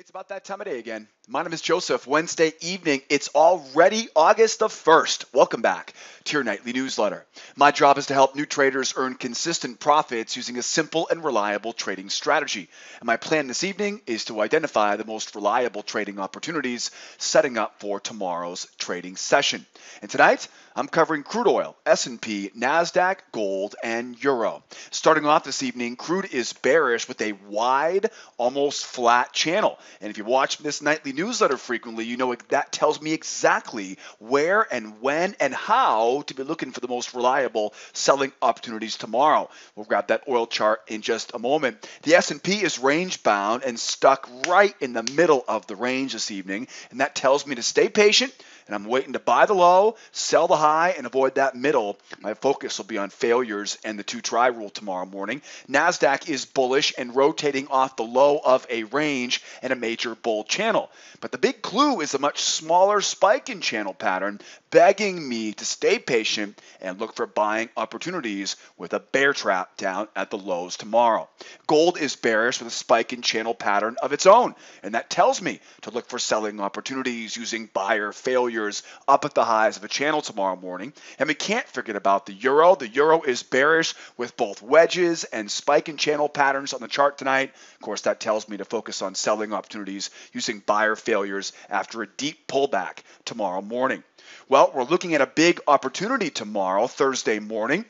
It's about that time of day again. My name is Joseph. Wednesday evening. It's already August the 1st. Welcome back to your nightly newsletter. My job is to help new traders earn consistent profits using a simple and reliable trading strategy. And my plan this evening is to identify the most reliable trading opportunities, setting up for tomorrow's trading session. And tonight, I'm covering crude oil, S&P, Nasdaq, gold, and euro. Starting off this evening, crude is bearish with a wide, almost flat channel. And if you watch this nightly newsletter frequently, you know that tells me exactly where and when and how to be looking for the most reliable selling opportunities tomorrow. We'll grab that oil chart in just a moment. The S&P is range bound and stuck right in the middle of the range this evening, and that tells me to stay patient. And I'm waiting to buy the low, sell the high, and avoid that middle. My focus will be on failures and the two-try rule tomorrow morning. Nasdaq is bullish and rotating off the low of a range and a major bull channel. But the big clue is a much smaller spike in channel pattern, begging me to stay patient and look for buying opportunities with a bear trap down at the lows tomorrow. Gold is bearish with a spike in channel pattern of its own, and that tells me to look for selling opportunities using buyer failures up at the highs of a channel tomorrow morning. And we can't forget about the euro. The euro is bearish with both wedges and spike in channel patterns on the chart tonight. Of course, that tells me to focus on selling opportunities using buyer failures after a deep pullback tomorrow morning. Well, we're looking at a big opportunity tomorrow, Thursday morning.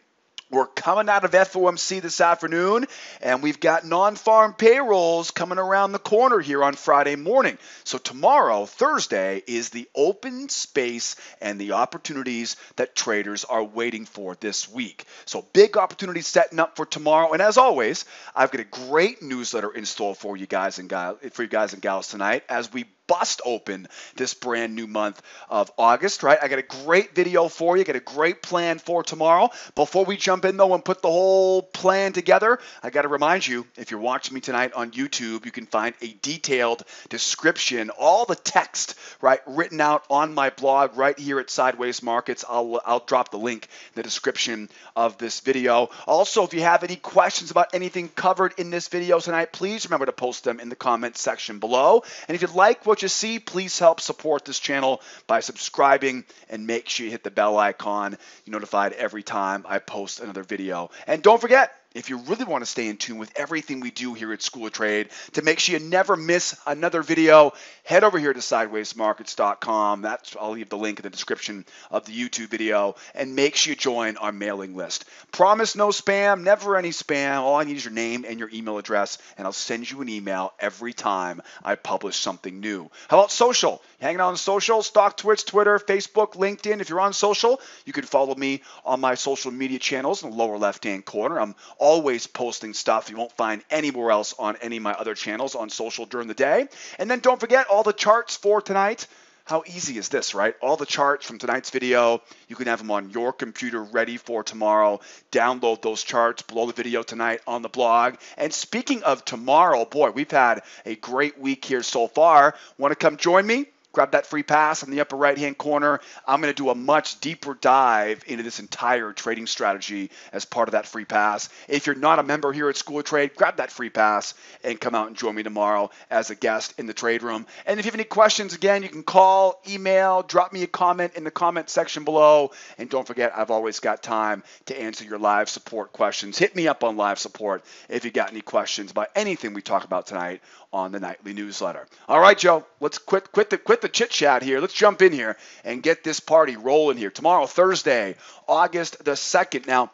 We're coming out of FOMC this afternoon, and we've got non-farm payrolls coming around the corner here on Friday morning. So tomorrow, Thursday, is the open space and the opportunities that traders are waiting for this week. So big opportunities setting up for tomorrow. And as always, I've got a great newsletter in store for you guys and gals tonight as we bust open this brand new month of August, right? I got a great video for you, got a great plan for tomorrow. Before we jump in though and put the whole plan together, I got to remind you, if you're watching me tonight on YouTube, you can find a detailed description, all the text, right, written out on my blog right here at Sideways Markets. I'll drop the link in the description of this video. Also, if you have any questions about anything covered in this video tonight, please remember to post them in the comments section below. And if you'd like what you see, please help support this channel by subscribing and make sure you hit the bell icon. You're notified every time I post another video. And don't forget, if you really want to stay in tune with everything we do here at School of Trade, to make sure you never miss another video, head over here to sidewaysmarkets.com. I'll leave the link in the description of the YouTube video, and make sure you join our mailing list. Promise no spam, never any spam. All I need is your name and your email address, and I'll send you an email every time I publish something new. How about social? Hanging out on social, stock Twitch, Twitter, Facebook, LinkedIn. If you're on social, you can follow me on my social media channels in the lower left-hand corner. I'm always posting stuff you won't find anywhere else on any of my other channels on social during the day. And then don't forget all the charts for tonight. How easy is this, right? All the charts from tonight's video, you can have them on your computer ready for tomorrow. Download those charts below the video tonight on the blog. And speaking of tomorrow, boy, we've had a great week here so far. Want to come join me? Grab that free pass in the upper right-hand corner. I'm going to do a much deeper dive into this entire trading strategy as part of that free pass. If you're not a member here at School of Trade, grab that free pass and come out and join me tomorrow as a guest in the trade room. And if you have any questions, again, you can call, email, drop me a comment in the comment section below. And don't forget, I've always got time to answer your live support questions. Hit me up on live support if you got any questions about anything we talk about tonight on the nightly newsletter. All right, Joe, let's quit the chit chat here. Let's jump in here and get this party rolling here. Tomorrow, Thursday, August the 2nd. Now,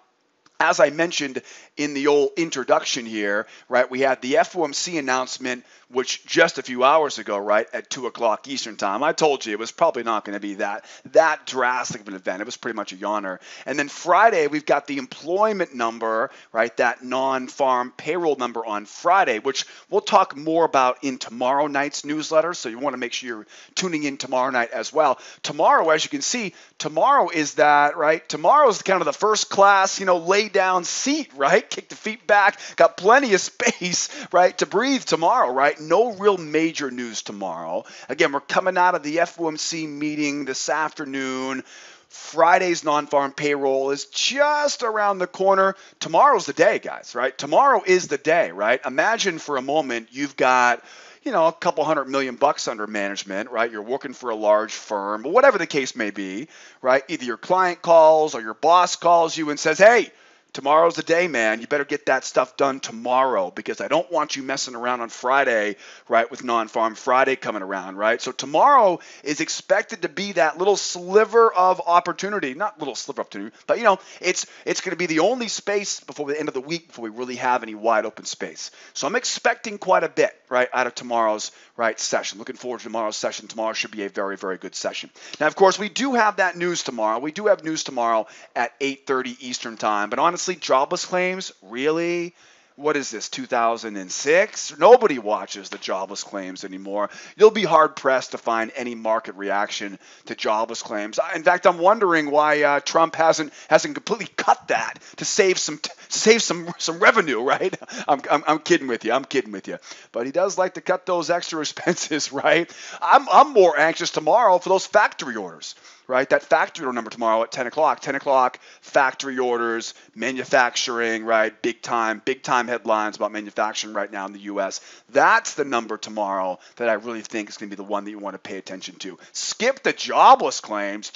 as I mentioned in the old introduction here, right, we had the FOMC announcement, which just a few hours ago, right, at 2 o'clock Eastern time. I told you it was probably not going to be that drastic of an event. It was pretty much a yawner. And then Friday, we've got the employment number, right, that non-farm payroll number on Friday, which we'll talk more about in tomorrow night's newsletter. So you want to make sure you're tuning in tomorrow night as well. Tomorrow, as you can see, tomorrow is that, right, tomorrow's kind of the first class, lay down seat, right? Kick the feet back, got plenty of space, right, to breathe tomorrow, right? No real major news tomorrow. Again, we're coming out of the FOMC meeting this afternoon. Friday's non-farm payroll is just around the corner. Tomorrow's the day, guys, right? Tomorrow is the day, right? Imagine for a moment you've got a couple $100 million under management, right? You're working for a large firm, but whatever the case may be, right? Either your client calls or your boss calls you and says, hey, tomorrow's the day, man. You better get that stuff done tomorrow because I don't want you messing around on Friday, right, with non-farm Friday coming around, right? So tomorrow is expected to be that little sliver of opportunity, not little sliver of opportunity, but, it's going to be the only space before the end of the week before we really have any wide open space. So I'm expecting quite a bit, right, out of tomorrow's, right, session. Looking forward to tomorrow's session. Tomorrow should be a very, very good session. Now, of course, we do have that news tomorrow. We do have news tomorrow at 8:30 Eastern time, but honestly, jobless claims, really? What is this, 2006? Nobody watches the jobless claims anymore. You'll be hard-pressed to find any market reaction to jobless claims. In fact, I'm wondering why Trump hasn't completely cut that to save some revenue, right? I'm kidding with you. I'm kidding with you. But he does like to cut those extra expenses, right? I'm more anxious tomorrow for those factory orders. Right, that factory order number tomorrow at 10 o'clock. 10 o'clock, factory orders, manufacturing, right, big time headlines about manufacturing right now in the U.S. That's the number tomorrow that I really think is going to be the one that you want to pay attention to. Skip the jobless claims,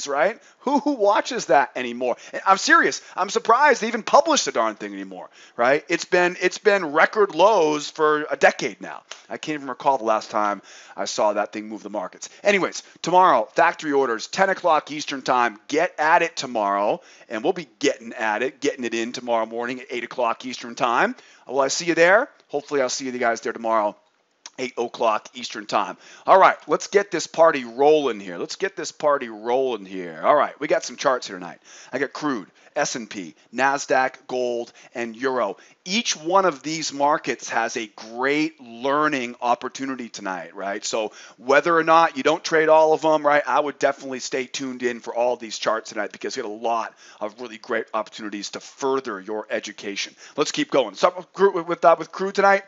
right? Who watches that anymore? And I'm serious. I'm surprised they even publish the darn thing anymore, right? It's been record lows for a decade now. I can't even recall the last time I saw that thing move the markets. Anyways, tomorrow, factory orders, 10 o'clock Eastern time. Get at it tomorrow, and we'll be getting it in tomorrow morning at 8 o'clock Eastern time. Will I see you there? Hopefully I'll see you guys there tomorrow. 8 o'clock Eastern time. All right, let's get this party rolling here. All right, we got some charts here tonight. I got crude, S&P, Nasdaq, gold, and euro. Each one of these markets has a great learning opportunity tonight, right? So whether or not you don't trade all of them, right, I would definitely stay tuned in for all these charts tonight because we got a lot of really great opportunities to further your education. Let's keep going. Start with crude tonight.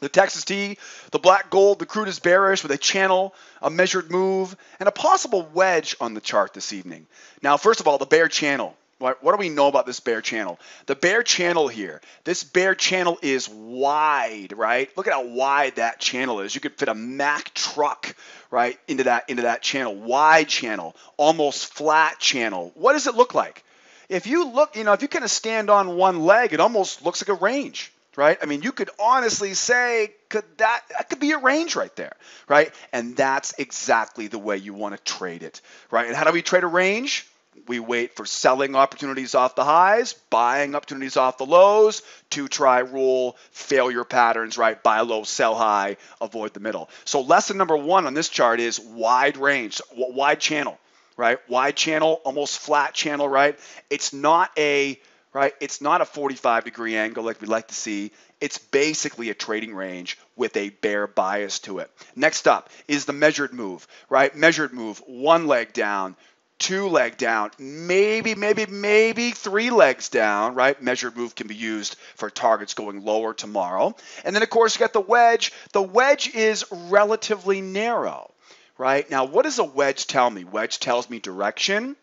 The Texas T, the black gold, the crude is bearish with a channel, a measured move, and a possible wedge on the chart this evening. Now, first of all, the bear channel. What do we know about this bear channel? The bear channel here, this bear channel is wide, right? Look at how wide that channel is. You could fit a Mack truck, right, into that channel. Wide channel, almost flat channel. What does it look like? If you look, if you kind of stand on one leg, it almost looks like a range. Right? I mean, you could honestly say, that could be a range right there, right? And that's exactly the way you want to trade it, right? And how do we trade a range? We wait for selling opportunities off the highs, buying opportunities off the lows, two-try rule, failure patterns, right? Buy low, sell high, avoid the middle. So lesson number one on this chart is wide range, wide channel, right? Wide channel, almost flat channel, right? It's not a 45-degree angle like we'd like to see. It's basically a trading range with a bear bias to it. Next up is the measured move, right? Measured move, one leg down, two leg down, maybe three legs down, right? Measured move can be used for targets going lower tomorrow. And then, of course, you got the wedge. The wedge is relatively narrow, right? Now, what does a wedge tell me? Wedge tells me direction.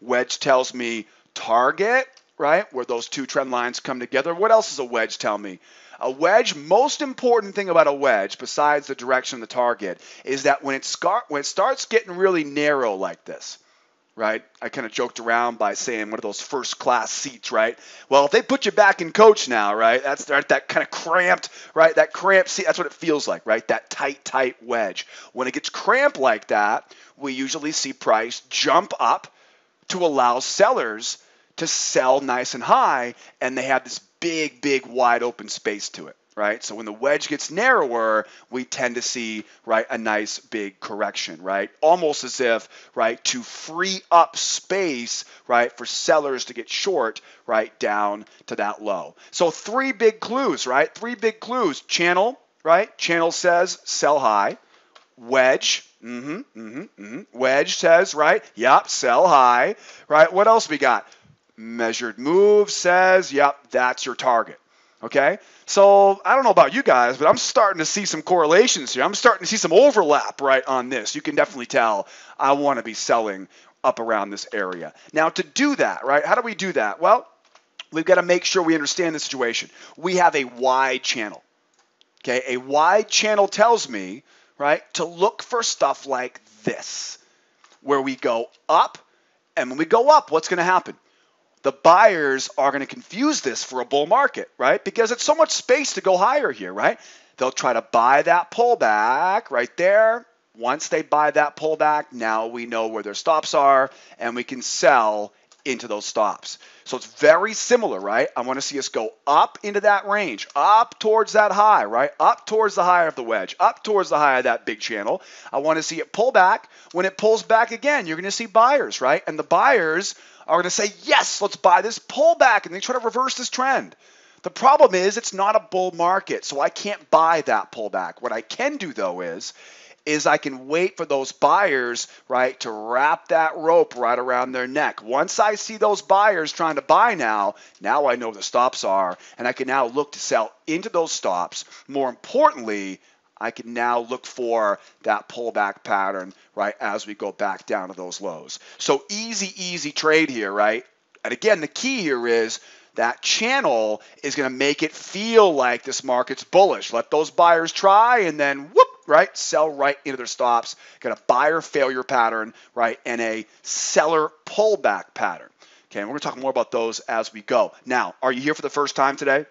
Wedge tells me target, right, where those two trend lines come together. What else does a wedge tell me? A wedge, most important thing about a wedge, besides the direction of the target, is that when it starts getting really narrow like this, right? I kind of joked around by saying one of those first class seats, right? Well, if they put you back in coach now, right, that's that kind of cramped, right? That cramped seat, that's what it feels like, right? That tight wedge. When it gets cramped like that, we usually see price jump up to allow sellers to sell nice and high, and they have this big wide open space to it, right? So when the wedge gets narrower, we tend to see, right, a nice big correction, right? Almost as if, right, to free up space, right, for sellers to get short, right, down to that low. So three big clues, right? Three big clues. Channel, right? Channel says sell high. Wedge, wedge says, right, yep, sell high, right? What else we got? Measured move says, yep, that's your target. Okay? So I don't know about you guys, but I'm starting to see some correlations here. I'm starting to see some overlap, right, on this. You can definitely tell I want to be selling up around this area. Now, to do that, right, how do we do that? Well, we've got to make sure we understand the situation. We have a wide channel. Okay, a wide channel tells me, right, to look for stuff like this, where we go up, and when we go up, what's going to happen? The buyers are going to confuse this for a bull market, right? Because it's so much space to go higher here, right? They'll try to buy that pullback right there. Once they buy that pullback, now we know where their stops are, and we can sell into those stops. So it's very similar, right? I want to see us go up into that range, up towards that high, right? Up towards the high of the wedge, up towards the high of that big channel. I want to see it pull back. When it pulls back again, you're going to see buyers, right? And the buyers are going to say, yes, let's buy this pullback, and they try to reverse this trend. The problem is it's not a bull market, so I can't buy that pullback. What I can do, though, is I can wait for those buyers, right, to wrap that rope right around their neck. Once I see those buyers trying to buy now I know the stops are, and I can now look to sell into those stops. More importantly, I can now look for that pullback pattern, right, as we go back down to those lows. So easy trade here, right? And again, the key here is that channel is going to make it feel like this market's bullish. Let those buyers try, and then whoop, right, sell right into their stops. Got a buyer failure pattern, right, and a seller pullback pattern. Okay, and we're going to talk more about those as we go. Now, are you here for the first time today?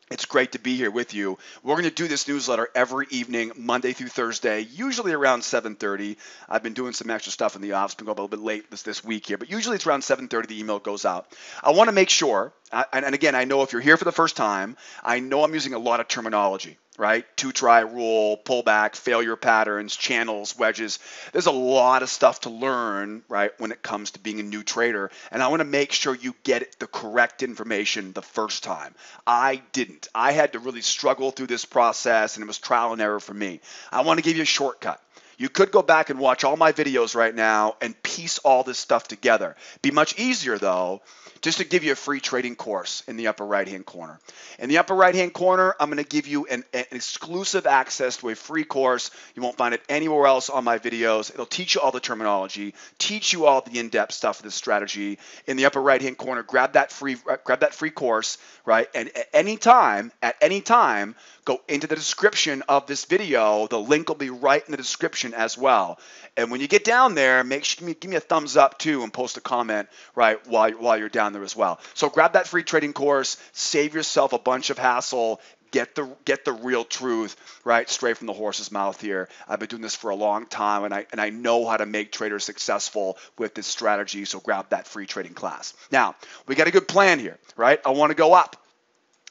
It's great to be here with you. We're going to do this newsletter every evening, Monday through Thursday, usually around 7:30. I've been doing some extra stuff in the office. Been going a little bit late this week here, but usually it's around 7:30 the email goes out. I want to make sure, and again, I know if you're here for the first time, I know I'm using a lot of terminology, right? Two-try rule, pullback, failure patterns, channels, wedges. There's a lot of stuff to learn, right, when it comes to being a new trader, and I want to make sure you get the correct information the first time. I didn't. I had to really struggle through this process, and it was trial and error for me. I want to give you a shortcut. You could go back and watch all my videos right now and piece all this stuff together. Be much easier, though, just to give you a free trading course in the upper right-hand corner. In the upper right-hand corner, I'm going to give you an exclusive access to a free course. You won't find it anywhere else on my videos. It'll teach you all the terminology, teach you all the in-depth stuff of this strategy. In the upper right-hand corner, grab that free course, right? And at any time, go into the description of this video. The link will be right in the description as well. And when you get down there, make sure give me a thumbs up too, and post a comment right while you're down there as well. So grab that free trading course, save yourself a bunch of hassle, get the real truth right straight from the horse's mouth here. I've been doing this for a long time, and I know how to make traders successful with this strategy. So grab that free trading class. Now we got a good plan here, right? I want to go up.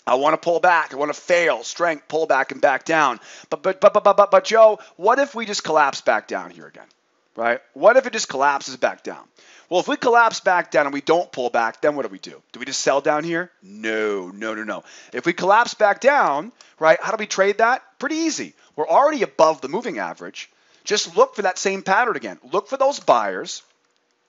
I want to pull back. I want to fail, strength, pull back, and back down. But Joe, what if we just collapse back down here again, right? What if it just collapses back down? Well, if we collapse back down and we don't pull back, then what do? Do we just sell down here? No. If we collapse back down, right, how do we trade that? Pretty easy. We're already above the moving average. Just look for that same pattern again. Look for those buyers.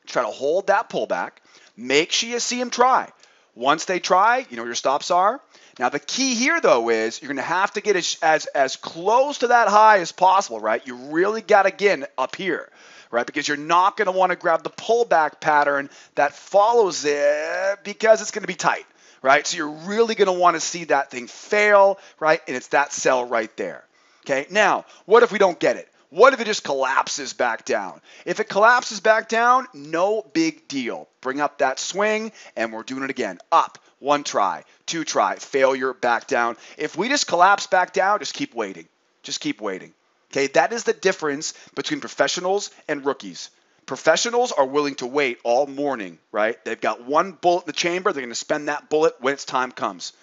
Try to hold that pullback. Make sure you see them try. Once they try, you know where your stops are. Now, the key here, though, is you're going to have to get as close to that high as possible, right? You really got to get up here, right? Because you're not going to want to grab the pullback pattern that follows it because it's going to be tight, right? So you're really going to want to see that thing fail, right? And it's that sell right there, okay? Now, what if we don't get it? What if it just collapses back down? If it collapses back down, no big deal. Bring up that swing, and we're doing it again. Up, one try, two try, failure, back down. If we just collapse back down, just keep waiting. Just keep waiting. Okay, that is the difference between professionals and rookies. Professionals are willing to wait all morning, right? They've got one bullet in the chamber. They're going to spend that bullet when its time comes.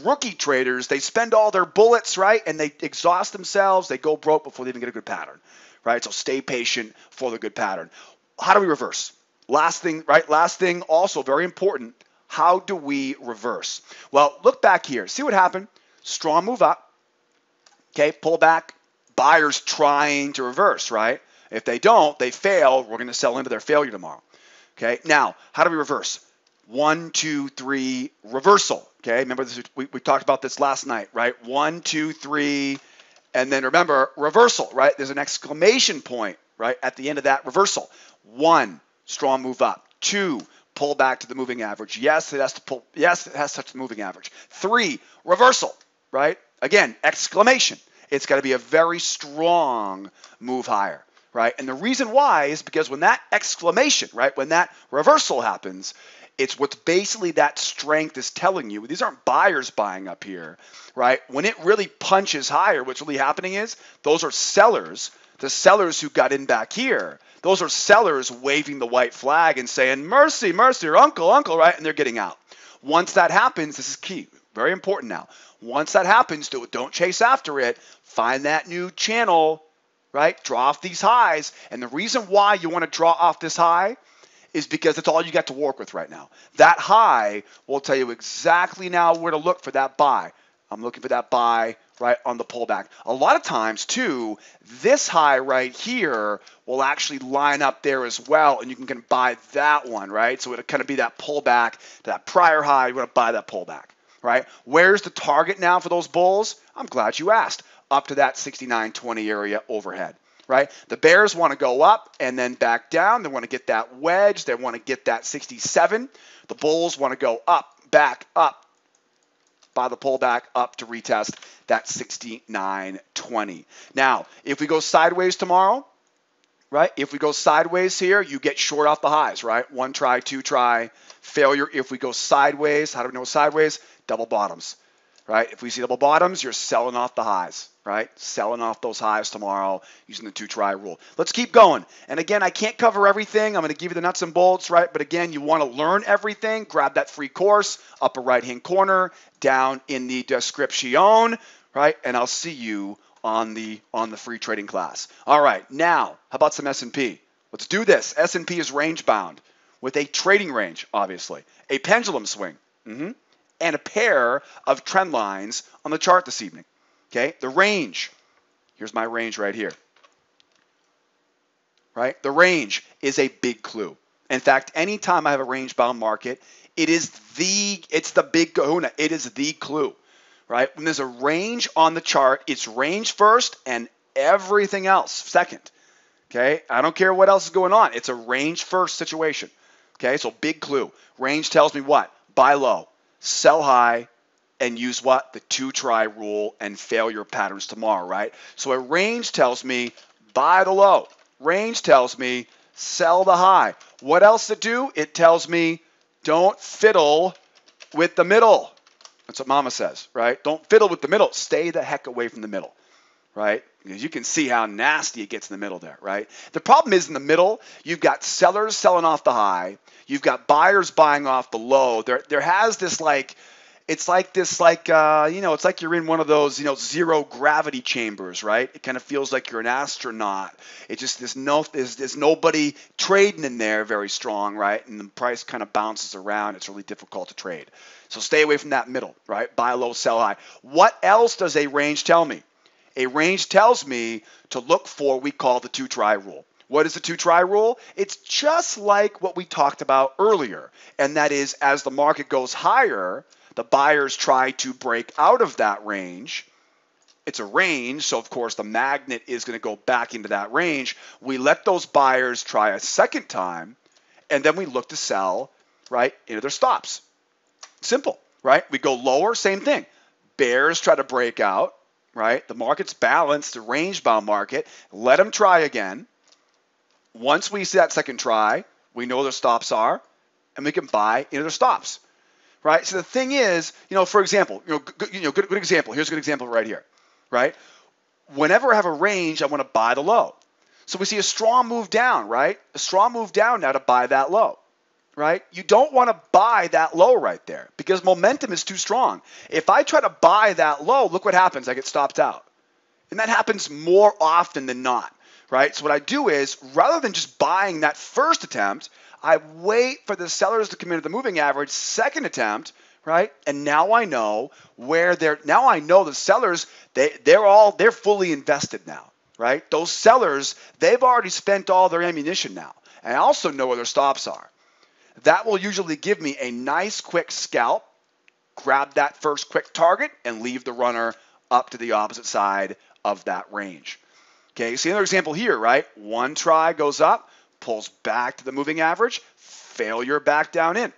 Rookie traders, they spend all their bullets, right, and they exhaust themselves. They go broke before they even get a good pattern, right? So stay patient for the good pattern. How do we reverse? Last thing, right? Last thing, also very important. How do we reverse? Well, look back here. See what happened? Strong move up. Okay, pull back. Buyers trying to reverse, right? If they don't, they fail. We're going to sell into their failure tomorrow. Okay, now, how do we reverse? 1, 2, 3, reversal. Okay, remember this, we talked about this last night, right? 1, 2, 3, and then remember, reversal, right? There's an exclamation point, right, at the end of that reversal. 1, strong move up. 2, pull back to the moving average. Yes, it has to pull. Yes, it has to touch the moving average. 3, reversal, right? Again, exclamation. It's got to be a very strong move higher, right? And the reason why is because when that exclamation, right, when that reversal happens, it's what's basically that strength is telling you. These aren't buyers buying up here, right? When it really punches higher, what's really happening is those are sellers. The sellers who got in back here, those are sellers waving the white flag and saying, mercy, mercy, or uncle, uncle, right? And they're getting out. Once that happens, this is key, very important now. Once that happens, don't chase after it. Find that new channel, right? Draw off these highs. And the reason why you want to draw off this high is because it's all you got to work with right now. That high will tell you exactly now where to look for that buy. I'm looking for that buy right on the pullback. A lot of times, too, this high right here will actually line up there as well, and you can buy that one, right? So it'll kind of be that pullback to that prior high. You want to buy that pullback, right? Where's the target now for those bulls? I'm glad you asked. Up to that 69.20 area overhead, right? The bears want to go up and then back down. They want to get that wedge. They want to get that 67. The bulls want to go up, back, up, by the pullback up to retest that 69.20. Now, if we go sideways tomorrow, right? If we go sideways here, you get short off the highs, right? One try, two try, failure. If we go sideways, how do we know sideways? Double bottoms, right? If we see double bottoms, you're selling off the highs, right? Selling off those highs tomorrow using the two-try rule. Let's keep going. And again, I can't cover everything. I'm going to give you the nuts and bolts, right? But again, you want to learn everything. Grab that free course, upper right-hand corner, down in the description, right? And I'll see you on the free trading class. All right, now, how about some S&P? Let's do this. S&P is range-bound with a trading range, obviously, a pendulum swing, and a pair of trend lines on the chart this evening. Okay, the range, here's my range right here, right? The range is a big clue. In fact, anytime I have a range-bound market, it's the big kahuna. It is the clue, right? When there's a range on the chart, it's range first and everything else second, okay? I don't care what else is going on. It's a range first situation, okay? So big clue. Range tells me what? Buy low, sell high, and use what? The two-try rule and failure patterns tomorrow, right? So a range tells me buy the low. Range tells me sell the high. What else to do? It tells me don't fiddle with the middle. That's what mama says, right? Don't fiddle with the middle. Stay the heck away from the middle, right? Because you can see how nasty it gets in the middle there, right? The problem is in the middle, you've got sellers selling off the high. You've got buyers buying off the low. There has this it's like you're in one of those, zero gravity chambers, right? It kind of feels like you're an astronaut. It just, there's nobody trading in there very strong, right? And the price kind of bounces around. It's really difficult to trade. So stay away from that middle, right? Buy low, sell high. What else does a range tell me? A range tells me to look for what we call the two-try rule. What is the two-try rule? It's just like what we talked about earlier, and that is as the market goes higher, the buyers try to break out of that range. It's a range, so of course the magnet is going to go back into that range. We let those buyers try a second time, and then we look to sell, right, into their stops. Simple, right? We go lower, same thing. Bears try to break out, right? The market's balanced, a range-bound market. Let them try again. Once we see that second try, we know their stops are, and we can buy into their stops. Right. So the thing is, for example, good example. Here's a good example right here. Right. Whenever I have a range, I want to buy the low. So we see a strong move down, right? A strong move down now to buy that low. Right. You don't want to buy that low right there because momentum is too strong. If I try to buy that low, look what happens. I get stopped out. And that happens more often than not. Right. So what I do is rather than just buying that first attempt, I wait for the sellers to come into the moving average, second attempt, right? And now I know now I know the sellers, they're fully invested now, right? Those sellers, they've already spent all their ammunition now. And I also know where their stops are. That will usually give me a nice quick scalp, grab that first quick target, and leave the runner up to the opposite side of that range. Okay, see another example here, right? One try goes up, pulls back to the moving average, failure back down in,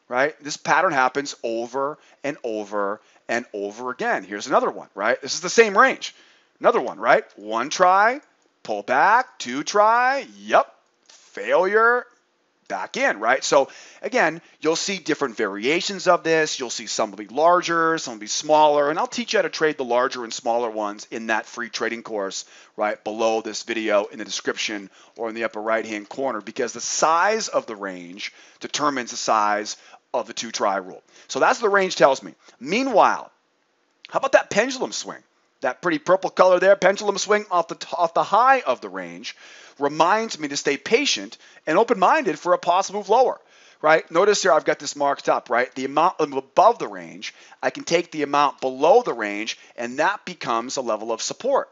right? This pattern happens over and over and over again. Here's another one, right? This is the same range. Another one, right? One try, pull back, two try, yep, failure, back in, right? So again, you'll see different variations of this. You'll see some will be larger, some will be smaller, and I'll teach you how to trade the larger and smaller ones in that free trading course right below this video in the description or in the upper right-hand corner, because the size of the range determines the size of the two-try rule. So that's what the range tells me. Meanwhile, how about that pendulum swing? That pretty purple color there, pendulum swing off the high of the range, reminds me to stay patient and open-minded for a possible move lower, right? Notice here I've got this marked up, right? The amount above the range, I can take the amount below the range, and that becomes a level of support,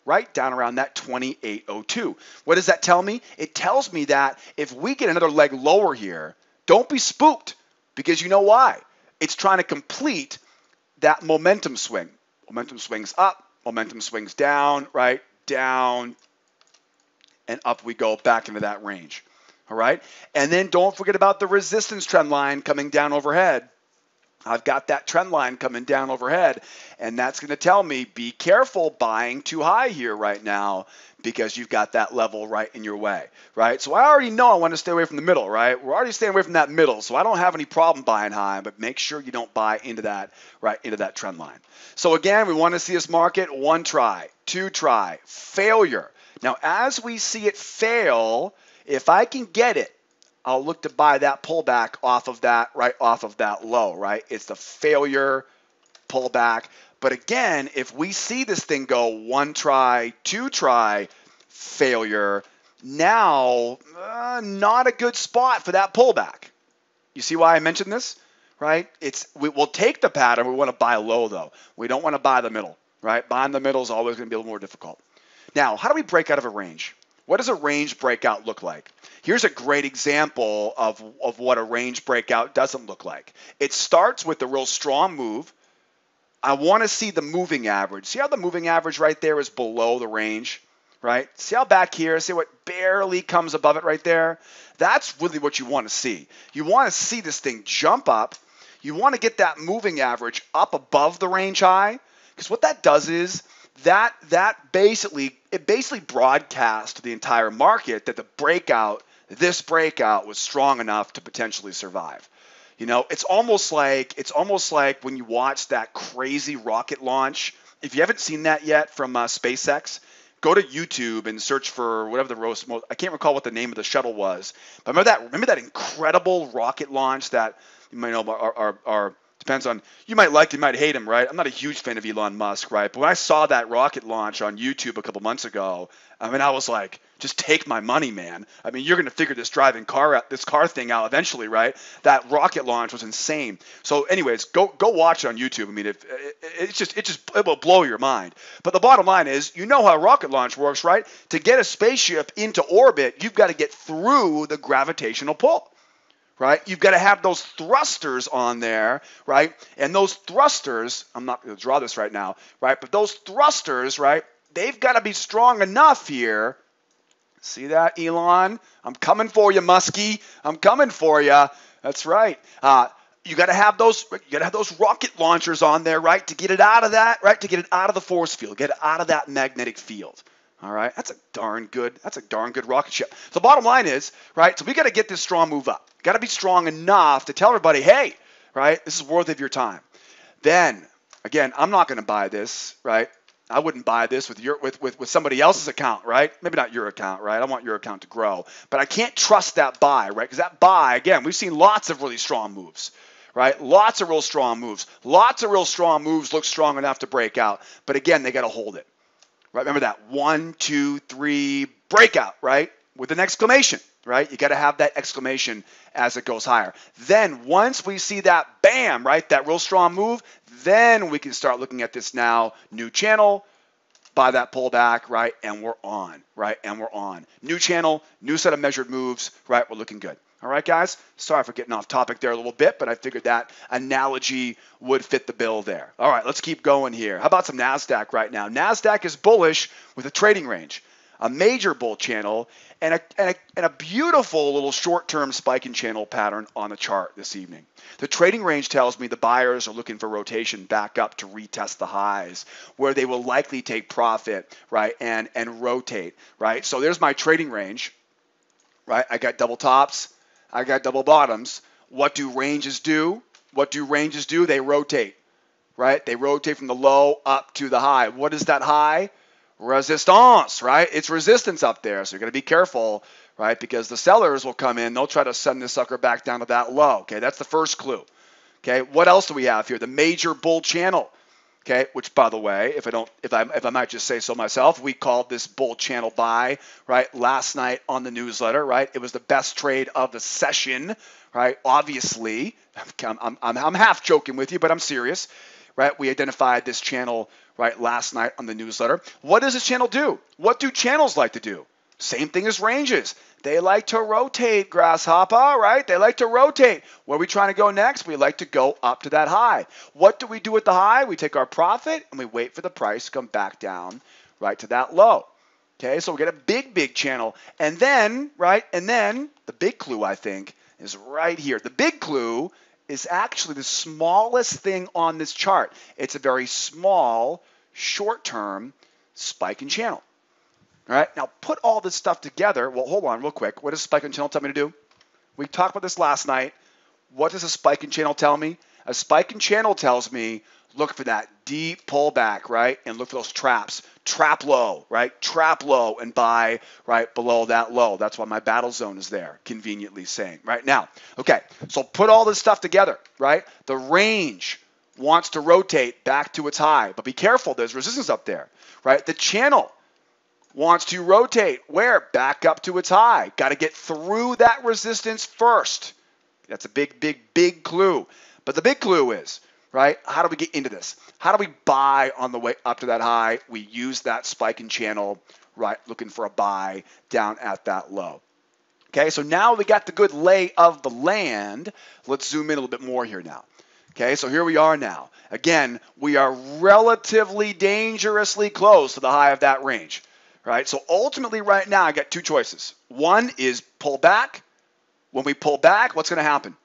right? Down around that 2802. What does that tell me? It tells me that if we get another leg lower here, don't be spooked, because you know why? It's trying to complete that momentum swing. Momentum swings up, momentum swings down, right? Down, and up we go back into that range. All right? And then don't forget about the resistance trend line coming down overhead. I've got that trend line coming down overhead, and that's going to tell me be careful buying too high here right now, because you've got that level right in your way, right? So I already know I want to stay away from the middle, right? We're already staying away from that middle, so I don't have any problem buying high, but make sure you don't buy into that, right, into that trend line. So again, we want to see this market one try, two try, failure. Now, as we see it fail, if I can get it, I'll look to buy that pullback off of that, right off of that low, right? It's the failure pullback. But again, if we see this thing go one try, two try, failure, now not a good spot for that pullback. You see why I mentioned this, right? We'll take the pattern. We want to buy low, though. We don't want to buy the middle, right? Buying the middle is always going to be a little more difficult. Now, how do we break out of a range? What does a range breakout look like? Here's a great example of what a range breakout doesn't look like. It starts with a real strong move. I want to see the moving average. See how the moving average right there is below the range, right? See how back here, see what barely comes above it right there? That's really what you want to see. You want to see this thing jump up. You want to get that moving average up above the range high, because what that does is that basically broadcasts to the entire market that this breakout was strong enough to potentially survive. You know, it's almost like when you watch that crazy rocket launch. If you haven't seen that yet from SpaceX, go to YouTube and search for whatever I can't recall what the name of the shuttle was, but remember that incredible rocket launch that you might know depends on, you might like him, you might hate him, right? I'm not a huge fan of Elon Musk, right? But when I saw that rocket launch on YouTube a couple months ago, I mean, I was like, just take my money, man. I mean, you're going to figure this car thing out eventually, right? That rocket launch was insane. So anyways, go watch it on YouTube. I mean, it will blow your mind. But the bottom line is, you know how a rocket launch works, right? To get a spaceship into orbit, you've got to get through the gravitational pull. Right? You've got to have those thrusters on there, right? And those thrusters, I'm not going to draw this right now, right? But those thrusters, right? They've got to be strong enough here. See that, Elon? I'm coming for you, Muskie. I'm coming for you. That's right. You got to have those rocket launchers on there, right? To get it out of that, right? To get it out of the force field, get it out of that magnetic field. All right, that's a darn good rocket ship. So the bottom line is, right, so we got to get this strong move up. Got to be strong enough to tell everybody, hey, right, this is worthy of your time. Then, again, I'm not going to buy this, right? I wouldn't buy this with somebody else's account, right? Maybe not your account, right? I want your account to grow. But I can't trust that buy, right? Because that buy, again, we've seen lots of really strong moves, right? Lots of real strong moves. Lots of real strong moves look strong enough to break out. But again, they got to hold it. Right? Remember that 1, 2, 3 breakout, right? With an exclamation, right? You got to have that exclamation as it goes higher. Then once we see that bam, right? That real strong move, then we can start looking at this now new channel, buy that pullback, right? And we're on, right? And we're on. New channel, new set of measured moves, right? We're looking good. All right, guys? Sorry for getting off topic there a little bit, but I figured that analogy would fit the bill there. All right, let's keep going here. How about some Nasdaq right now? Nasdaq is bullish with a trading range. a major bull channel, and a beautiful little short-term spike in channel pattern on the chart this evening. The trading range tells me the buyers are looking for rotation back up to retest the highs, where they will likely take profit, right, and rotate, right? So there's my trading range, right? I got double tops, I got double bottoms. What do ranges do? What do ranges do? They rotate, right? They rotate from the low up to the high. What is that high? Resistance, right? It's resistance up there, so you're going to be careful, right? Because the sellers will come in, they'll try to send this sucker back down to that low. Okay, that's the first clue. Okay, what else do we have here? The major bull channel. Okay, which by the way, if I might just say so myself, we called this bull channel buy, right, last night on the newsletter, right? It was the best trade of the session, right? Obviously, I'm half joking with you, but I'm serious, right? We identified this channel, right, last night on the newsletter. What does this channel do? What do channels like to do? Same thing as ranges. They like to rotate, grasshopper, right? They like to rotate. Where are we trying to go next? We like to go up to that high. What do we do at the high? We take our profit and we wait for the price to come back down, right, to that low. Okay, so we get a big channel. And then, right, the big clue, I think, is right here. The big clue is actually the smallest thing on this chart. It's a very small, short-term spike in channel. All right, now put all this stuff together. Well, hold on real quick. What does spike in channel tell me to do? We talked about this last night. What does a spike in channel tell me? A spike in channel tells me look for that deep pullback, right? And look for those traps. Trap low, right? Trap low and buy right below that low. That's why my battle zone is there, conveniently saying. Right now, okay, so put all this stuff together, right? The range wants to rotate back to its high, but be careful, there's resistance up there, right? The channel wants to rotate where? Back up to its high. Got to get through that resistance first. That's a big clue. But the big clue is, right, how do we get into this? How do we buy on the way up to that high? We use that spike in channel, right, looking for a buy down at that low. Okay, so now we got the good lay of the land. Let's zoom in a little bit more here now. Okay, so here we are now. Again, we are relatively dangerously close to the high of that range. Right, so ultimately right now I got two choices. One is pull back. When we pull back, what's going to happen?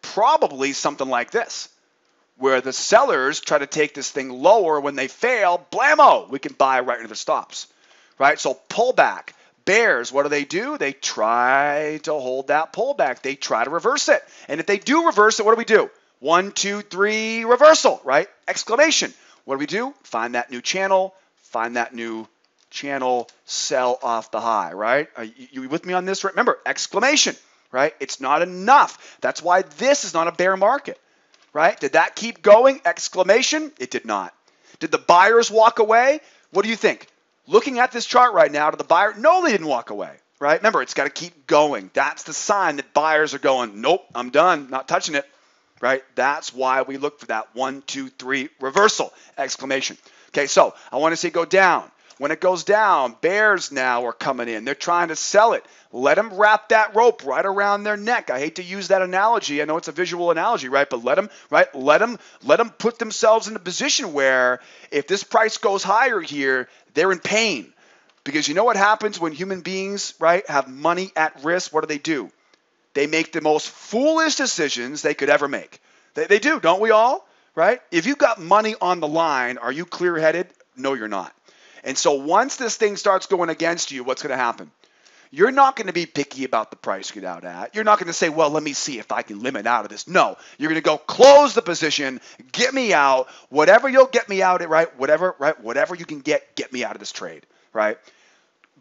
Probably something like this, where the sellers try to take this thing lower. When they fail, blammo, we can buy right into the stops. Right, so pull back. Bears, what do? They try to hold that pullback. They try to reverse it. And if they do reverse it, what do? 1, 2, 3, reversal, right? Exclamation. What do? Find that new channel, find that new channel, sell off the high, right? You with me on this? Remember, exclamation, right? It's not enough. That's why this is not a bear market, right? Did that keep going? Exclamation? It did not. Did the buyers walk away? What do you think? Looking at this chart right now, did the buyer? No, they didn't walk away, right? Remember, it's got to keep going. That's the sign that buyers are going, nope, I'm done, not touching it, right? That's why we look for that 1, 2, 3 reversal, exclamation. Okay, so I want to say go down. When it goes down, bears now are coming in. They're trying to sell it. Let them wrap that rope right around their neck. I hate to use that analogy. I know it's a visual analogy, right? But let them put themselves in a position where if this price goes higher here, they're in pain. Because you know what happens when human beings, right, have money at risk? What do? They make the most foolish decisions they could ever make. They do, don't we all? Right? If you've got money on the line, are you clear-headed? No, you're not. And so once this thing starts going against you, what's going to happen? You're not going to be picky about the price you get out at. You're not going to say, well, let me see if I can limit out of this. No, you're going to go close the position, get me out, whatever you'll get me out at, right? Whatever you can get me out of this trade, right?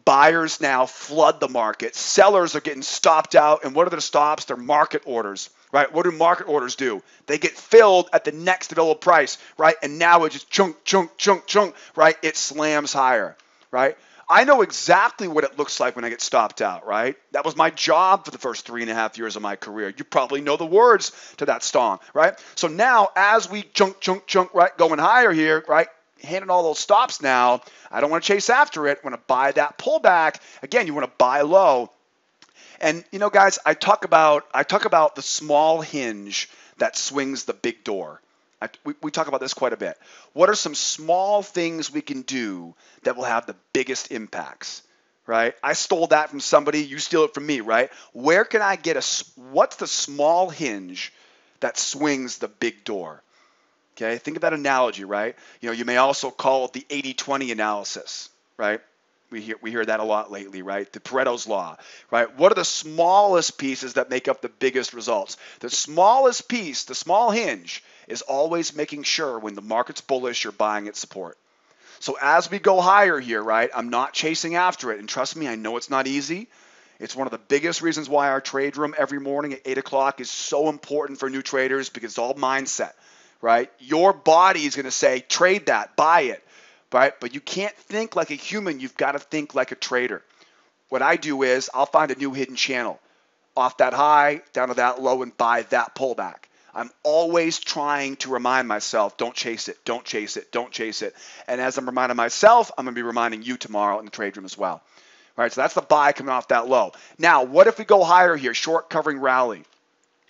Buyers now flood the market. Sellers are getting stopped out. And what are the stops? They're market orders, right? What do market orders do? They get filled at the next available price, right? And now it just chunk, right? It slams higher, right? I know exactly what it looks like when I get stopped out, right? That was my job for the first 3.5 years of my career. You probably know the words to that song, right? So now as we chunk, right, going higher here, right? Handing all those stops now, I don't want to chase after it. I want to buy that pullback. Again, you want to buy low. And you know, guys, I talk about the small hinge that swings the big door. We talk about this quite a bit. What are some small things we can do that will have the biggest impacts, right? I stole that from somebody. You steal it from me, right? Where can I get what's the small hinge that swings the big door? Okay, think of that analogy, right? You may also call it the 80-20 analysis, right? We hear that a lot lately, right? The Pareto's law, right? What are the smallest pieces that make up the biggest results? The smallest piece, the small hinge, is always making sure when the market's bullish, you're buying at support. So as we go higher here, right, I'm not chasing after it. And trust me, I know it's not easy. It's one of the biggest reasons why our trade room every morning at 8 o'clock is so important for new traders, because it's all mindset, right? Your body is going to say, trade that, buy it, right? But you can't think like a human. You've got to think like a trader. What I do is I'll find a new hidden channel off that high, down to that low, and buy that pullback. I'm always trying to remind myself, don't chase it, don't chase it, don't chase it. And as I'm reminding myself, I'm going to be reminding you tomorrow in the trade room as well. All right, so that's the buy coming off that low. Now, what if we go higher here, short covering rally,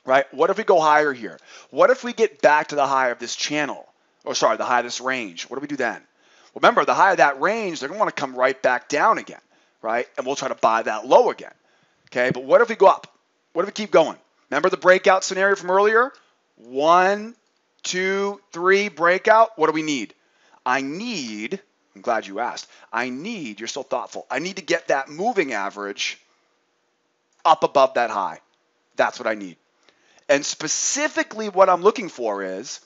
right? What if we go higher here? What if we get back to the high of this channel, or sorry, the high of this range? What do we do then? Well, remember, the high of that range, they're going to want to come right back down again, right? And we'll try to buy that low again, okay? But what if we go up? What if we keep going? Remember the breakout scenario from earlier? 1, 2, 3, breakout. What do we need? I'm glad you asked. You're so thoughtful. I need to get that moving average up above that high. That's what I need. And specifically what I'm looking for is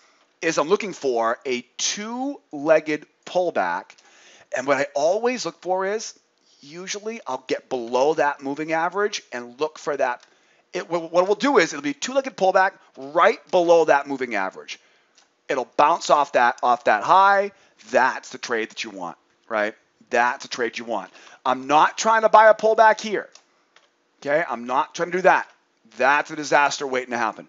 I'm looking for a two-legged pullback. And what I always look for is usually I'll get below that moving average and look for that. What we'll do is it'll be a two-legged pullback right below that moving average. It'll bounce off that high. That's the trade that you want, right? That's the trade you want. I'm not trying to buy a pullback here. Okay, I'm not trying to do that. That's a disaster waiting to happen,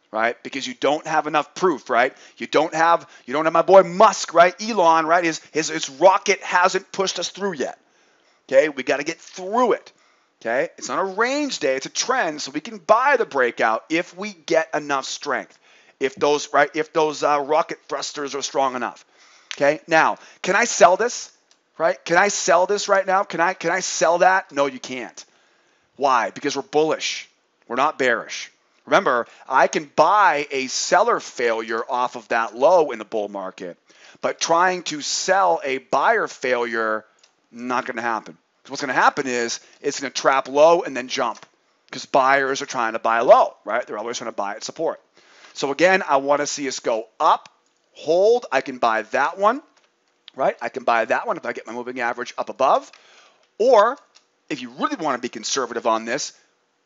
right? Because you don't have enough proof, right? You don't have my boy Musk, right? Elon, right? His rocket hasn't pushed us through yet. Okay, we got to get through it. Okay, it's not a range day, it's a trend, so we can buy the breakout if we get enough strength. If those rocket thrusters are strong enough. Okay, now can I sell this? Right? Can I sell this right now? Can I sell that? No, you can't. Why? Because we're bullish. We're not bearish. Remember, I can buy a seller failure off of that low in the bull market, but trying to sell a buyer failure, not going to happen. What's going to happen is it's going to trap low and then jump, because buyers are trying to buy low, right? They're always trying to buy at support. So again, I want to see us go up, hold. I can buy that one, right? I can buy that one if I get my moving average up above. Or if you really want to be conservative on this,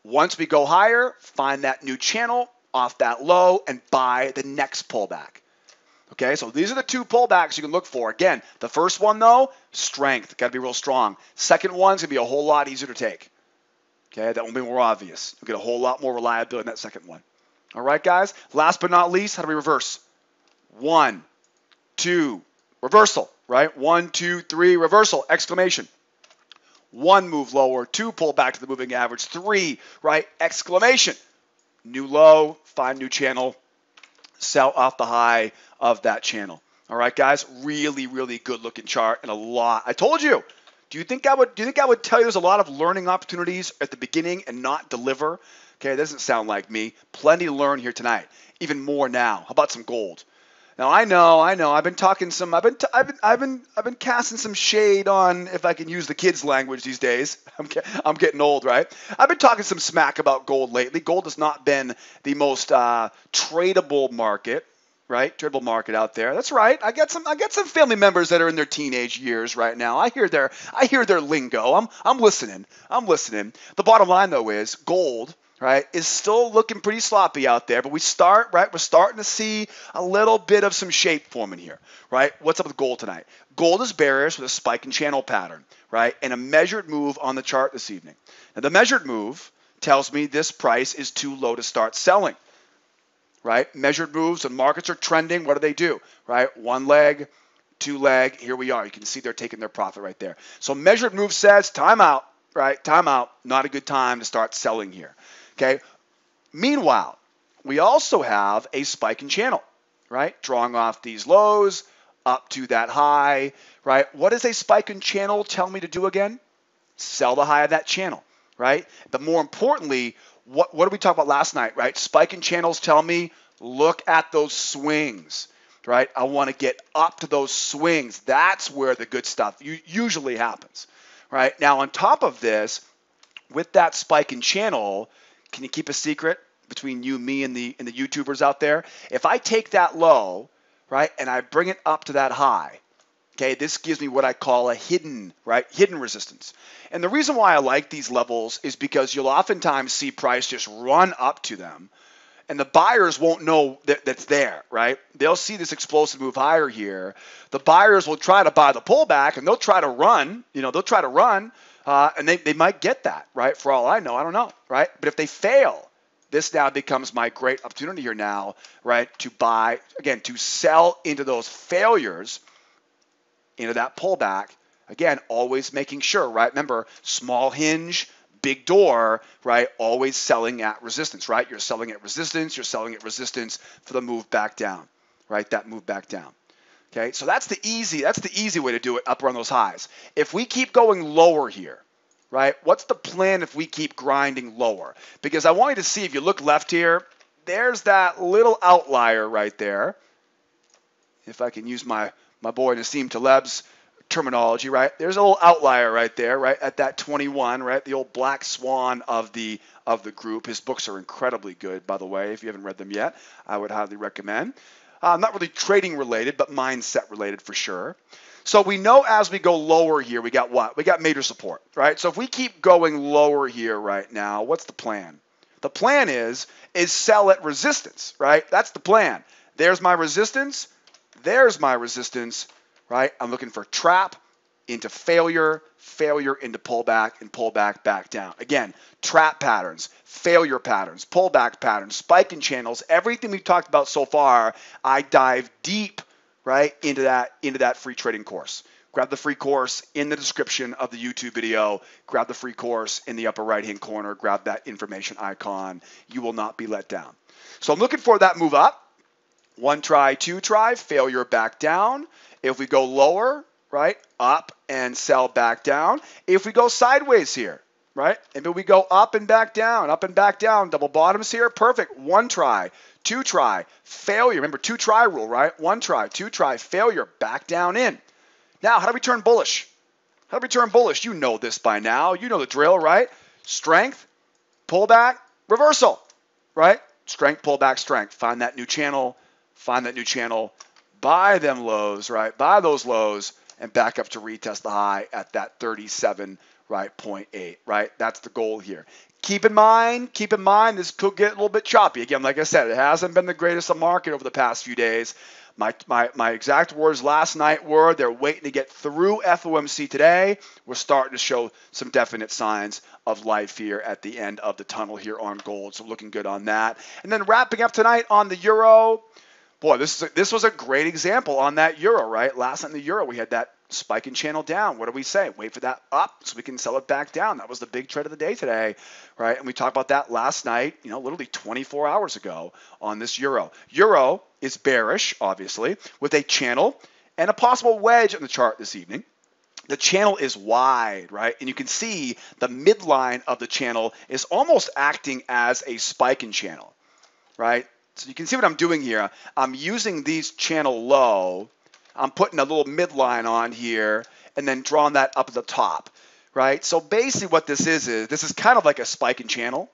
once we go higher, find that new channel off that low and buy the next pullback. Okay, so these are the two pullbacks you can look for. Again, the first one though, strength, got to be real strong. Second one's going to be a whole lot easier to take. Okay, that will be more obvious. You'll get a whole lot more reliability in that second one. All right, guys, last but not least, how do we reverse? 1, 2, reversal, right? 1, 2, 3, reversal, exclamation. 1, move lower, 2, pull back to the moving average, 3, right, exclamation. New low, find new channel, sell off the high of that channel. All right, guys, really, really good looking chart and a lot. I told you. Do you think I would tell you there's a lot of learning opportunities at the beginning and not deliver? Okay, that doesn't sound like me. Plenty to learn here tonight. Even more now. How about some gold? Now I know. I've been talking some. I've been casting some shade on, if I can use the kids' language these days. I'm getting old, right? I've been talking some smack about gold lately. Gold has not been the most tradable market, right? Tradable market out there. That's right. I got some family members that are in their teenage years right now. I hear their lingo. I'm listening. The bottom line though is gold, right, is still looking pretty sloppy out there, but we're starting to see a little bit of some shape forming here, right? What's up with gold tonight? Gold is bearish with a spike and channel pattern, right, and a measured move on the chart this evening. Now the measured move tells me this price is too low to start selling, right? Measured moves when markets are trending, what do? Right? 1 leg, 2 leg, here we are. You can see they're taking their profit right there. So measured move says time out, right? Time out, not a good time to start selling here. Okay. Meanwhile, we also have a spike in channel, right? Drawing off these lows up to that high, right? What does a spike in channel tell me to do again? Sell the high of that channel, right? But more importantly, what did we talk about last night, right? Spiking channels tell me, look at those swings, right? I want to get up to those swings. That's where the good stuff usually happens, right? Now, on top of this, with that spiking channel, can you keep a secret between you, me, and the YouTubers out there? If I take that low, right, and I bring it up to that high, okay, this gives me what I call a hidden resistance. And the reason why I like these levels is because you'll oftentimes see price just run up to them, and the buyers won't know that's there, right? They'll see this explosive move higher here. The buyers will try to buy the pullback, and they'll try to run. And they might get that, right? For all I know, I don't know, right? But if they fail, this now becomes my great opportunity here now, right, to buy, again, to sell into those failures, into that pullback. Again, always making sure, right? Remember, small hinge, big door, right? Always selling at resistance, right? You're selling at resistance. You're selling at resistance for the move back down, right? That move back down. Okay, so that's the easy way to do it up around those highs. If we keep going lower here, right? What's the plan if we keep grinding lower? Because I want you to see, if you look left here, there's that little outlier right there. If I can use my boy Nassim Taleb's terminology, right? There's a little outlier right there, right at that 21, right? The old black swan of the group. His books are incredibly good, by the way. If you haven't read them yet, I would highly recommend. Not really trading related, but mindset related for sure. So we know as we go lower here, we got what? We got major support, right? So if we keep going lower here right now, what's the plan? The plan is sell at resistance, right? That's the plan. There's my resistance. There's my resistance, right? I'm looking for trap into failure, failure into pullback, and pullback back down. Again, trap patterns, failure patterns, pullback patterns, spiking channels, everything we've talked about so far, I dive deep, right, into that free trading course. Grab the free course in the description of the YouTube video. Grab the free course in the upper right-hand corner. Grab that information icon. You will not be let down. So I'm looking for that move up. One try, two try, failure back down. If we go lower, right, up and sell back down. If we go sideways here, right, if we go up and back down, double bottoms here, perfect. One try, two try, failure. Remember, two try rule, right? One try, two try, failure, back down in. Now, how do we turn bullish? How do we turn bullish? You know this by now. You know the drill, right? Strength, pullback, reversal, right? Strength, pullback, strength. Find that new channel. Buy them lows, right? Buy those lows and back up to retest the high at that 37, right, 0.8, right? That's the goal here. Keep in mind, this could get a little bit choppy. Again, like I said, it hasn't been the greatest of market over the past few days. My exact words last night were they're waiting to get through FOMC today. We're starting to show some definite signs of life here at the end of the tunnel here on gold. So looking good on that. And then wrapping up tonight on the euro. Boy, this was a great example on that euro, right? Last night in the euro, we had that spiking channel down. What do we say? Wait for that up so we can sell it back down. That was the big trade of the day today, right? And we talked about that last night, literally 24 hours ago on this euro. Euro is bearish, obviously, with a channel and a possible wedge on the chart this evening. The channel is wide, right? And you can see the midline of the channel is almost acting as a spiking channel, right? So you can see what I'm doing here. I'm using these channel low. I'm putting a little midline on here and then drawing that up at the top, right? So basically what this is this is kind of like a spiking channel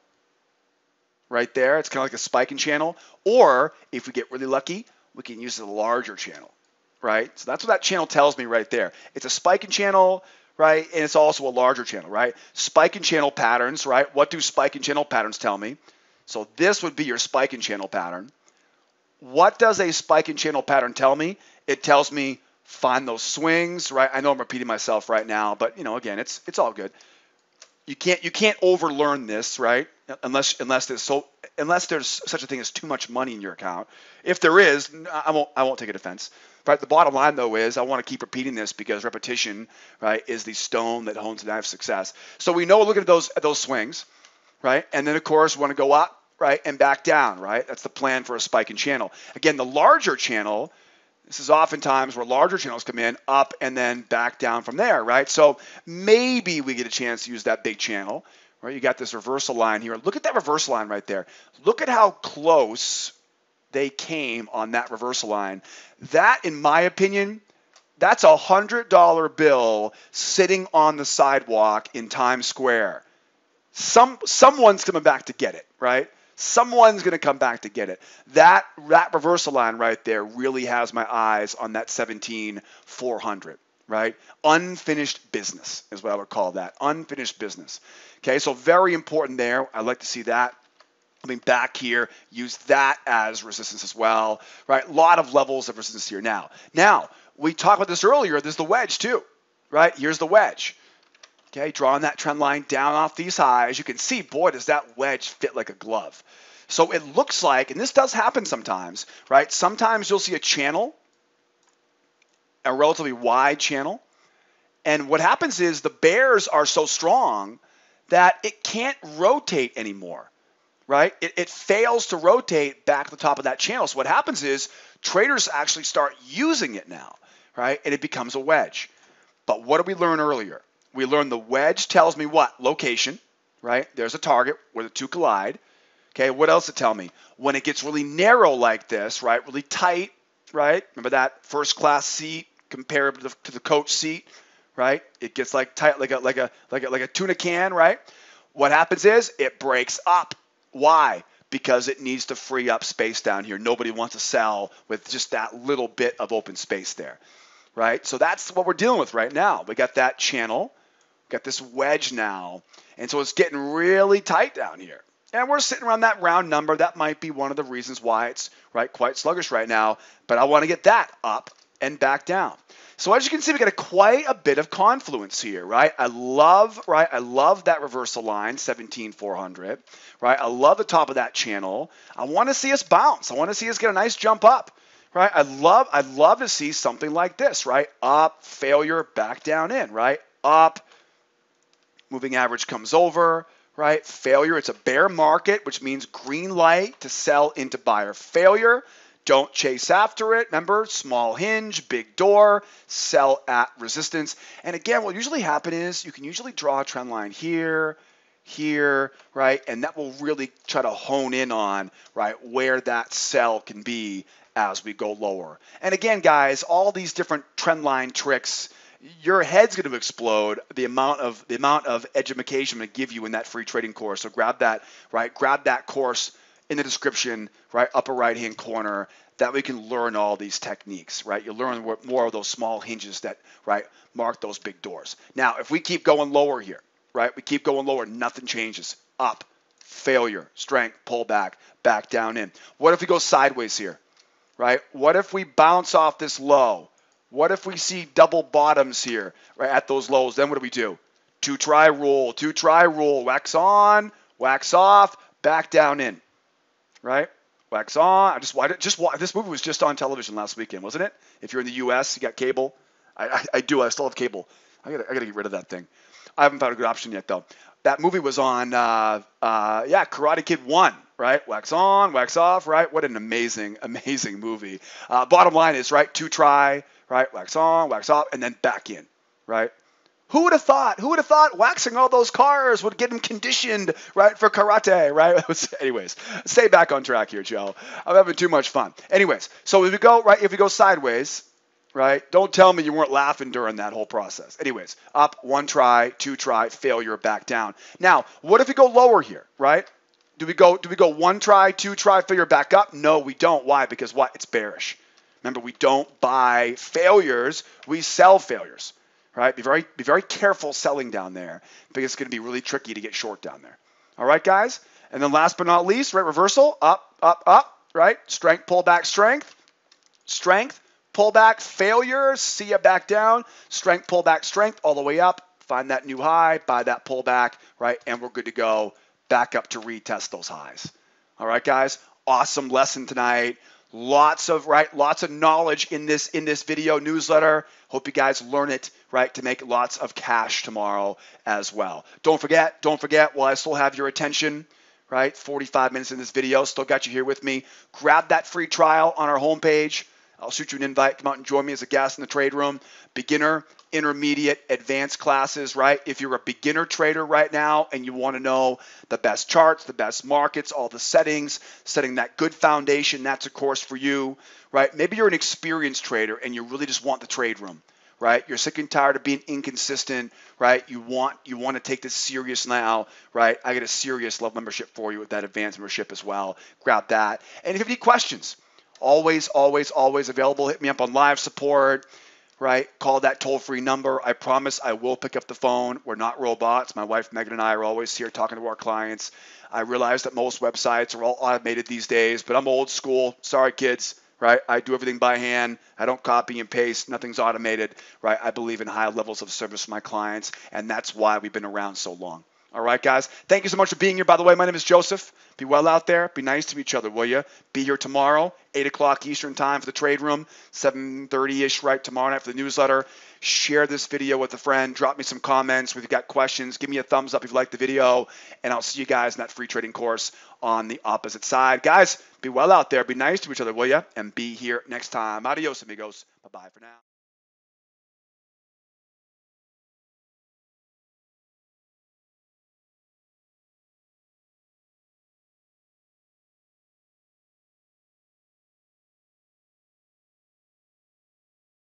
right there. It's kind of like a spiking channel. Or if we get really lucky, we can use a larger channel, right? So that's what that channel tells me right there. It's a spiking channel, right? And it's also a larger channel, right? Spiking channel patterns, right? What do spiking channel patterns tell me? So this would be your spiking channel pattern. What does a spiking channel pattern tell me? It tells me find those swings, right? I know I'm repeating myself right now, but again, it's all good. You can't overlearn this, right? Unless there's such a thing as too much money in your account. If there is, I won't take offense. Right? The bottom line though is I want to keep repeating this because repetition, right, is the stone that hones the knife of success. So we know looking at those swings, right? And then of course we want to go up, right, and back down, right? That's the plan for a spiking channel. Again, the larger channel, This is oftentimes where larger channels come in, up and then back down from there, right? So maybe we get a chance to use that big channel, right? You got this reversal line here. Look at that reversal line right there. Look at how close they came on that reversal line. That, in my opinion, that's a $100 bill sitting on the sidewalk in Times Square. Someone's coming back to get it, right? Someone's going to come back to get it. That reversal line right there really has my eyes on that 17,400, right? Unfinished business is what I would call that. Unfinished business. Okay, so very important there. I'd like to see that coming back here. Use that as resistance as well, right? A lot of levels of resistance here. Now, we talked about this earlier. There's the wedge too, right? Here's the wedge. Okay, drawing that trend line down off these highs. You can see, boy, does that wedge fit like a glove. So it looks like, and this does happen sometimes, right? Sometimes you'll see a channel, a relatively wide channel. And what happens is the bears are so strong that it can't rotate anymore, right? It fails to rotate back to the top of that channel. So what happens is traders actually start using it now, right? And it becomes a wedge. But what did we learn earlier? We learned the wedge tells me what? Location, right? There's a target where the two collide. Okay, what else it tell me? When it gets really narrow like this, right? Really tight, right? Remember that first class seat compared to the coach seat, right? It gets like tight, like a tuna can, right? What happens is it breaks up. Why? Because it needs to free up space down here. Nobody wants to sell with just that little bit of open space there, right? So that's what we're dealing with right now. We got that channel. Got this wedge now, and so it's getting really tight down here. And we're sitting around that round number. That might be one of the reasons why it's quite sluggish right now, but I want to get that up and back down. So as you can see, we got quite a bit of confluence here, right? I love that reversal line, 17,400, right? I love the top of that channel. I want to see us bounce. I want to see us get a nice jump up, right? I'd love to see something like this, right? Up, failure, back down in, right? Up, moving average comes over, right? Failure, it's a bear market, which means green light to sell into buyer failure. Don't chase after it. Remember, small hinge, big door, sell at resistance. And again, what usually happens is you can usually draw a trend line here, right? And that will really try to hone in on, right, where that sell can be as we go lower. And again, guys, all these different trend line tricks, your head's going to explode. The amount of education I'm going to give you in that free trading course. So grab that, right? Grab that course in the description, right, upper right-hand corner. That we can learn all these techniques, right? You'll learn more of those small hinges that, right, mark those big doors. Now, if we keep going lower here, right? We keep going lower, nothing changes. Up, failure, strength, pullback, back down in. What if we go sideways here, right? What if we bounce off this low? What if we see double bottoms here, right, at those lows? Then what do we do? Two-try rule, wax on, wax off, back down in, right? Wax on. This movie was just on television last weekend, wasn't it? If you're in the U.S., you got cable. I do. I still have cable. I gotta get rid of that thing. I haven't found a good option yet, though. That movie was on, Karate Kid 1, right? Wax on, wax off, right? What an amazing movie. Bottom line is, right, two-try, right? Wax on, wax off, and then back in, right? Who would have thought waxing all those cars would get them conditioned, right, for karate, right? Anyways, stay back on track here, Joe. I'm having too much fun. Anyways, so if we go sideways, right, don't tell me you weren't laughing during that whole process. Anyways, up, one try, two try, failure, back down. Now, what if we go lower here, right? Do we go one try, two try, failure, back up? No, we don't. Why? Because what? It's bearish. Remember, we don't buy failures, we sell failures. Right? Be very careful selling down there because it's going to be really tricky to get short down there. All right, guys? And then last but not least, right, reversal, up, right? Strength, pullback, strength, pullback, failure, see ya back down, strength, pullback, strength, all the way up, find that new high, buy that pullback, right? And we're good to go back up to retest those highs. All right, guys? Awesome lesson tonight. Lots of knowledge in this video newsletter. Hope you guys learn it, right, to make lots of cash tomorrow as well. Don't forget, while I still have your attention, right, 45 minutes in this video, still got you here with me, grab that free trial on our homepage. I'll shoot you an invite. Come out and join me as a guest in the trade room. Beginner, intermediate, advanced classes, right? If you're a beginner trader right now and you want to know the best charts, the best markets, all the settings, setting that good foundation, that's a course for you, right? Maybe you're an experienced trader and you really just want the trade room, right? You're sick and tired of being inconsistent, right? You want to take this serious now, right? I got a serious love membership for you with that advanced membership as well. Grab that. And if you have any questions, always available. Hit me up on live support, right? Call that toll-free number. I promise I will pick up the phone. We're not robots. My wife Megan and I are always here talking to our clients. I realize that most websites are all automated these days, but I'm old school. Sorry, kids. Right? I do everything by hand. I don't copy and paste. Nothing's automated. Right? I believe in high levels of service for my clients, and that's why we've been around so long. All right, guys. Thank you so much for being here. By the way, my name is Joseph. Be well out there. Be nice to each other, will you? Be here tomorrow, 8 o'clock Eastern time for the trade room, 7:30-ish, right, tomorrow night for the newsletter. Share this video with a friend. Drop me some comments if you've got questions. Give me a thumbs up if you like the video, and I'll see you guys in that free trading course on the opposite side. Guys, be well out there. Be nice to each other, will you? And be here next time. Adios, amigos. Bye-bye for now.